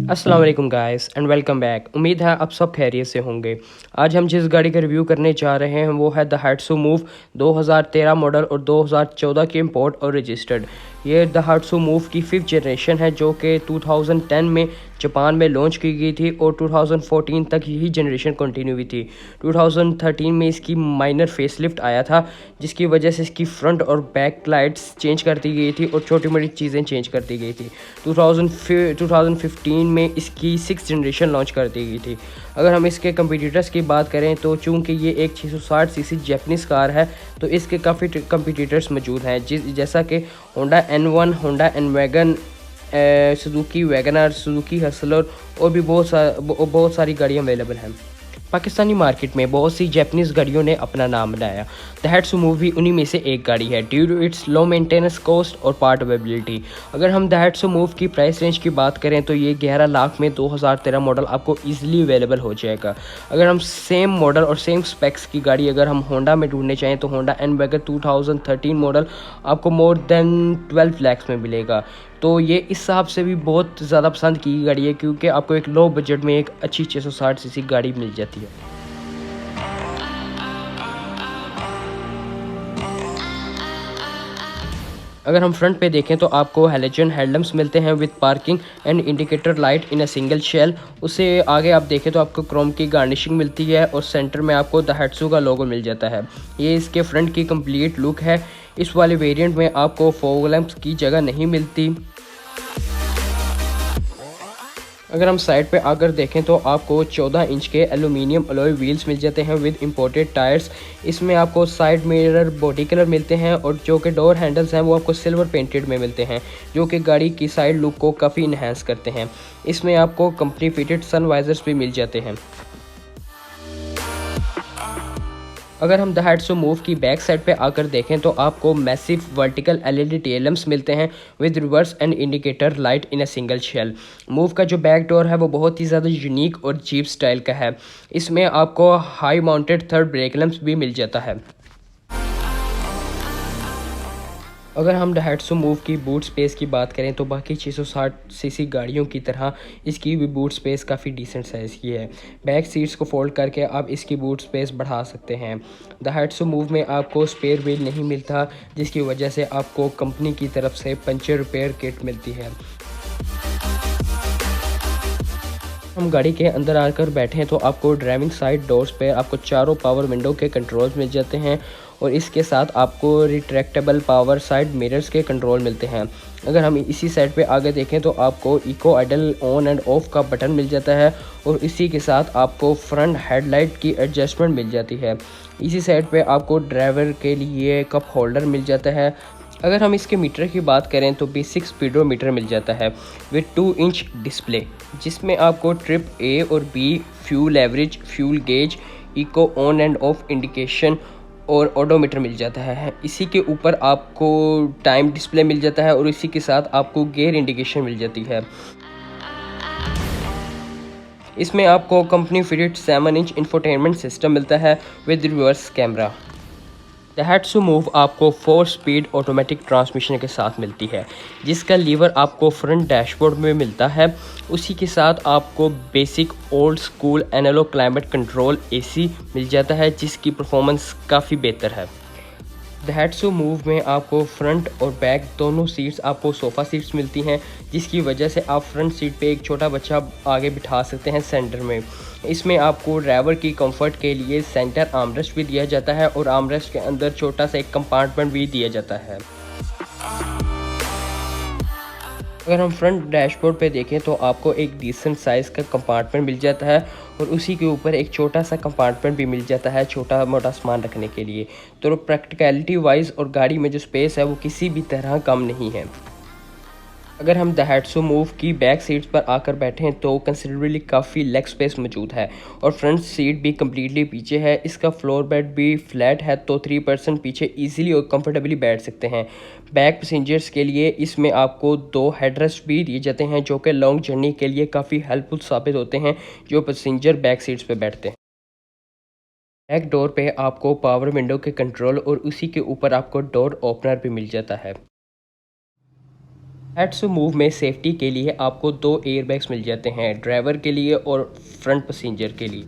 अस्सलाम वालेकुम guys and welcome back. उम्मीद है आप सब खैरियत से होंगे। आज हम जिस गाड़ी का रिव्यू करने जा रहे हैं वो है दहाइट्सु मूव 2013 मॉडल और 2014 की इंपोर्ट और रजिस्टर्ड। ये दहाइट्सु मूव की 5th जनरेशन है जो कि 2010 में जापान में लॉन्च की गई थी और 2014 तक यही जनरेशन कंटिन्यू हुई थी। 2013 में इसकी माइनर फेसलिफ्ट आया था जिसकी वजह से इसकी फ्रंट और बैक लाइट्स चेंज कर दी गई थी और छोटी मोटी चीज़ें चेंज कर दी गई थी। 2015 में इसकी 6th जनरेशन लॉन्च कर दी गई थी। अगर हम इसके कंपटीटर्स की बात करें तो चूंकि ये एक 660 सीसी जैपनीज़ कार है तो इसके काफ़ी कंपटीटर्स मौजूद हैं जैसा कि Honda N1, Honda N Wagon, Suzuki Wagon R, Suzuki Hustler और भी बहुत सारी गाड़ियाँ अवेलेबल हैं। पाकिस्तानी मार्केट में बहुत सी जैपनीज़ गाड़ियों ने अपना नाम बनाया। दहाइट्सु मूव भी उन्हीं में से एक गाड़ी है due to its low maintenance cost और पार्ट अवेलेबिलिटी। अगर हम दहाइट्सु मूव की प्राइस रेंज की बात करें तो ये 11 लाख में 2013 मॉडल आपको इजीली अवेलेबल हो जाएगा। अगर हम सेम मॉडल और सेम स्पेक्स की गाड़ी अगर हम होंडा में ढूंढने चाहें तो होंडा एनवैगन 2013 मॉडल आपको मोर देन 12 लैक्स में मिलेगा। तो ये इस हिसाब से भी बहुत ज़्यादा पसंद की गाड़ी है क्योंकि आपको एक लो बजट में एक अच्छी 660 सीसी गाड़ी मिल जाती है। अगर हम फ्रंट पे देखें तो आपको हैलोजन हेडलैम्प्स मिलते हैं with parking and indicator light in a single shell. उससे आगे आप देखें तो आपको क्रोम की गार्निशिंग मिलती है और सेंटर में आपको दहाइट्सु का लोगो मिल जाता है। ये इसके फ्रंट की कंप्लीट लुक है। इस वाले वेरिएंट में आपको फॉग लैंप्स की जगह नहीं मिलती। अगर हम साइड पे आकर देखें तो आपको 14 इंच के एल्यूमिनियम अलॉय व्हील्स मिल जाते हैं विद इंपोर्टेड टायर्स। इसमें आपको साइड मिरर बॉडी कलर मिलते हैं और जो कि डोर हैंडल्स हैं वो आपको सिल्वर पेंटेड में मिलते हैं जो कि गाड़ी की साइड लुक को काफ़ी इन्हेंस करते हैं। इसमें आपको कंपनी फिटेड सन वाइजर्स भी मिल जाते हैं। अगर हम दहाइट्सु मूव की बैक साइड पे आकर देखें तो आपको massive vertical LED tail lamps मिलते हैं with reverse and indicator light in a single shell. Move का जो बैक डोर है वो बहुत ही ज़्यादा यूनिक और जीप स्टाइल का है। इसमें आपको high mounted third brake lamps भी मिल जाता है। अगर हम दहाइट्सु मूव की बूट स्पेस की बात करें तो बाकी 660 सीसी गाड़ियों की तरह इसकी भी बूट स्पेस काफ़ी डिसेंट साइज़ की है। बैक सीट्स को फोल्ड करके आप इसकी बूट स्पेस बढ़ा सकते हैं। दहाइट्सु मूव में आपको स्पेयर व्हील नहीं मिलता जिसकी वजह से आपको कंपनी की तरफ से पंचर रिपेयर किट मिलती है। हम गाड़ी के अंदर आकर बैठे हैं तो आपको ड्राइविंग साइड डोर्स पे आपको चारों पावर विंडो के कंट्रोल्स मिल जाते हैं और इसके साथ आपको रिट्रैक्टेबल पावर साइड मिरर्स के कंट्रोल मिलते हैं। अगर हम इसी साइड पे आगे देखें तो आपको eco idle on and off का बटन मिल जाता है और इसी के साथ आपको फ्रंट हेडलाइट की एडजस्टमेंट मिल जाती है। इसी साइड पे आपको ड्राइवर के लिए कप होल्डर मिल जाता है। अगर हम इसके मीटर की बात करें तो बेसिक स्पीडोमीटर मिल जाता है विद 2 इंच डिस्प्ले जिसमें आपको ट्रिप ए और B, fuel average, fuel gauge, eco on and off indication और ओडोमीटर मिल जाता है। इसी के ऊपर आपको टाइम डिस्प्ले मिल जाता है और इसी के साथ आपको गियर इंडिकेशन मिल जाती है। इसमें आपको company fitted 7 inch infotainment system मिलता है विद रिवर्स कैमरा। दहाइट्सु मूव आपको 4 स्पीड ऑटोमेटिक ट्रांसमिशन के साथ मिलती है जिसका लीवर आपको फ्रंट डैशबोर्ड में मिलता है। उसी के साथ आपको basic old school analogue climate control AC मिल जाता है जिसकी परफॉर्मेंस काफ़ी बेहतर है। दहाइट्सु मूव में आपको फ्रंट और बैक दोनों सीट्स आपको सोफ़ा सीट्स मिलती हैं जिसकी वजह से आप फ्रंट सीट पे एक छोटा बच्चा आगे बिठा सकते हैं सेंटर में। इसमें आपको ड्राइवर की कंफर्ट के लिए सेंटर आर्मरेस्ट भी दिया जाता है और आर्मरेस्ट के अंदर छोटा सा एक कंपार्टमेंट भी दिया जाता है। अगर हम फ्रंट डैशबोर्ड पे देखें तो आपको एक डिसेंट साइज़ का कंपार्टमेंट मिल जाता है और उसी के ऊपर एक छोटा सा कंपार्टमेंट भी मिल जाता है छोटा मोटा सामान रखने के लिए। तो प्रैक्टिकलिटी वाइज और गाड़ी में जो स्पेस है वो किसी भी तरह कम नहीं है। अगर हम दहाइट्सु मूव की बैक सीट्स पर आकर बैठें तो कंसिडरेबली काफ़ी लेग स्पेस मौजूद है और फ्रंट सीट भी कम्प्लीटली पीछे है। इसका फ्लोर बेड भी फ्लैट है तो 3% पीछे इजीली और कंफर्टेबली बैठ सकते हैं। बैक पैसेंजर्स के लिए इसमें आपको 2 हेडरेस्ट भी दिए जाते हैं जो कि लॉन्ग जर्नी के लिए काफ़ी हेल्पफुल साबित होते हैं जो पैसेंजर बैक सीट्स पर बैठते हैं। बैक डोर पे आपको पावर विंडो के कंट्रोल और उसी के ऊपर आपको डोर ओपनर भी मिल जाता है। हैट्सो मूव में सेफ्टी के लिए आपको 2 एयरबैग्स मिल जाते हैं, ड्राइवर के लिए और फ्रंट पैसेंजर के लिए।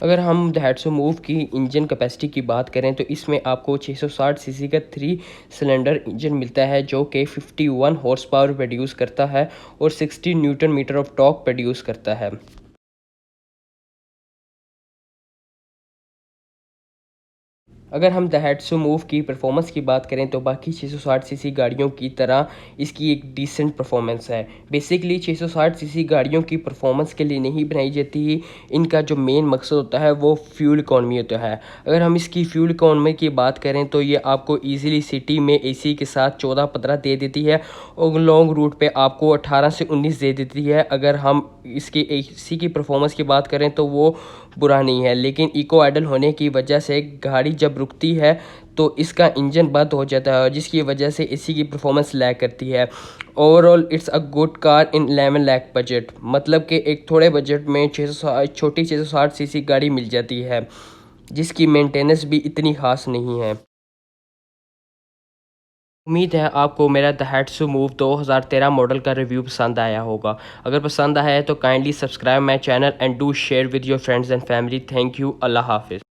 अगर हम हैट्सो मूव की इंजन कैपेसिटी की बात करें तो इसमें आपको 660 सीसी का 3 सिलेंडर इंजन मिलता है जो कि 51 हॉर्स पावर प्रोड्यूस करता है और 60 newton metre of torque produce करता है। अगर हम दहैट्सो मूव की परफॉर्मेंस की बात करें तो बाकी 660 सीसी गाड़ियों की तरह इसकी एक डिसेंट परफॉर्मेंस है। बेसिकली 660 सीसी गाड़ियों की परफॉर्मेंस के लिए नहीं बनाई जाती, इनका जो मेन मकसद होता है वो फ्यूल इकॉनमी होता है। अगर हम इसकी फ्यूल इकॉनमी की बात करें तो ये आपको ईजिली सिटी में एसी के साथ 14-15 दे देती है और लॉन्ग रूट पे आपको 18 से 19 दे देती है। अगर हम इसकी एसी की परफॉर्मेंस की बात करें तो वो बुरा नहीं है, लेकिन इको आइडल होने की वजह से गाड़ी जब रुकती है तो इसका इंजन बंद हो जाता है जिसकी वजह से एसी की परफॉर्मेंस लैग करती है। Overall it's a good car in 11 lakh budget, मतलब कि एक थोड़े बजट में 660 छोटी 660 सीसी गाड़ी मिल जाती है जिसकी मेंटेनेंस भी इतनी खास नहीं है। उम्मीद है आपको मेरा दहैट्सो मूव 2013 मॉडल का रिव्यू पसंद आया होगा। अगर पसंद आया है तो kindly subscribe my channel and do share with your friends and family. Thank you. अल्लाह हाफिज़।